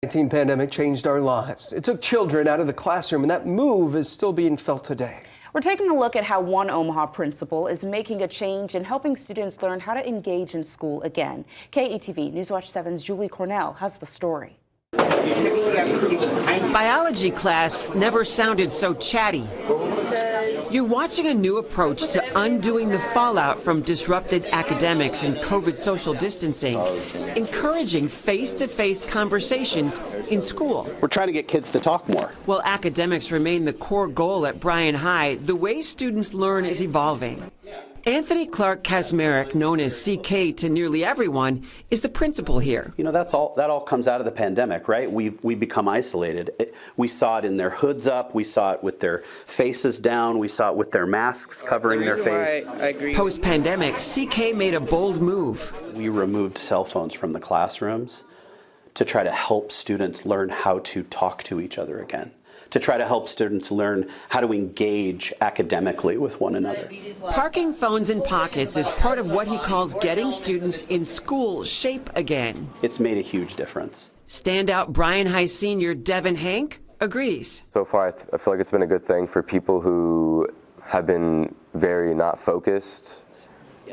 COVID-19 pandemic changed our lives. It took children out of the classroom, and that move is still being felt today. We're taking a look at how one Omaha principal is making a change and helping students learn how to engage in school again. KETV Newswatch 7's Julie Cornell has the story. Biology class never sounded so chatty. You're watching a new approach to undoing the fallout from disrupted academics and COVID social distancing, encouraging face-to-face conversations in school. We're trying to get kids to talk more. While academics remain the core goal at Bryan High, the way students learn is evolving. Anthony Clark Kasmerick, known as CK to nearly everyone, is the principal here. You know, that all comes out of the pandemic, right? We become isolated. We saw it in their hoods up. We saw it with their faces down. We saw it with their masks covering their face. Post-pandemic, CK made a bold move. We removed cell phones from the classrooms to try to help students learn how to talk to each other again, to try to help students learn how to engage academically with one another. Parking phones in pockets is part of what he calls getting students in school shape again. It's made a huge difference. Standout Bryan High senior Devin Hank agrees. So far, I feel like it's been a good thing for people who have been very not focused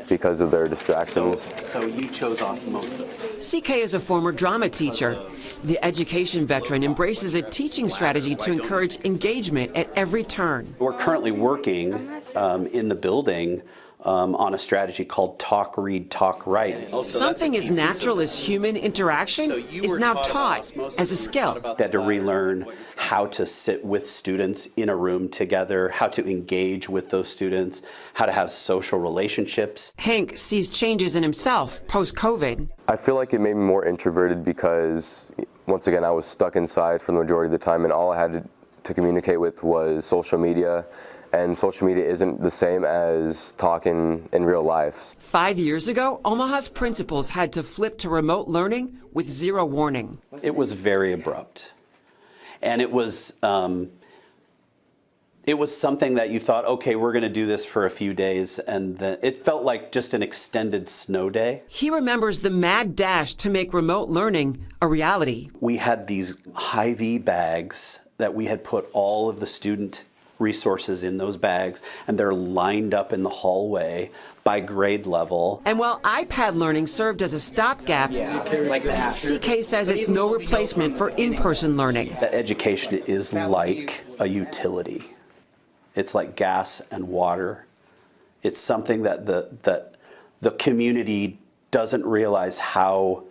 because of their distractions. So you chose osmosis. CK is a former drama teacher. The education veteran embraces a teaching strategy to encourage engagement at every turn. We're currently working in the building on a strategy called Talk, Read, Talk, Write. Something as natural as human interaction is now taught as a skill. They had to relearn how to sit with students in a room together, how to engage with those students, how to have social relationships. Hank sees changes in himself post-COVID. I feel like it made me more introverted because, once again, I was stuck inside for the majority of the time, and all I had to communicate with was social media. And social media isn't the same as talking in real life. 5 years ago, Omaha's principals had to flip to remote learning with zero warning. It was very abrupt. And it was something that you thought, okay, we're going to do this for a few days, and then it felt like just an extended snow day. He remembers the mad dash to make remote learning a reality. We had these Hy-Vee bags that we had put all of the student resources in those bags, and they're lined up in the hallway by grade level. And while iPad learning served as a stopgap, CK says it's no replacement for in-person learning. That education is like a utility. It's like gas and water. It's something that the community doesn't realize how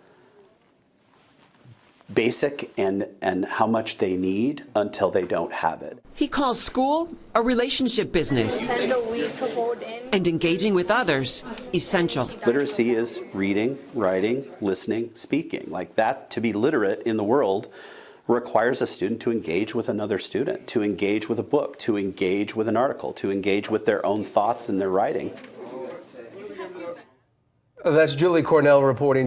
basic and how much they need until they don't have it. He calls school a relationship business, and engaging with others essential. Literacy is reading, writing, listening, speaking. Like that, to be literate in the world requires a student to engage with another student, to engage with a book, to engage with an article, to engage with their own thoughts and their writing. That's Julie Cornell reporting.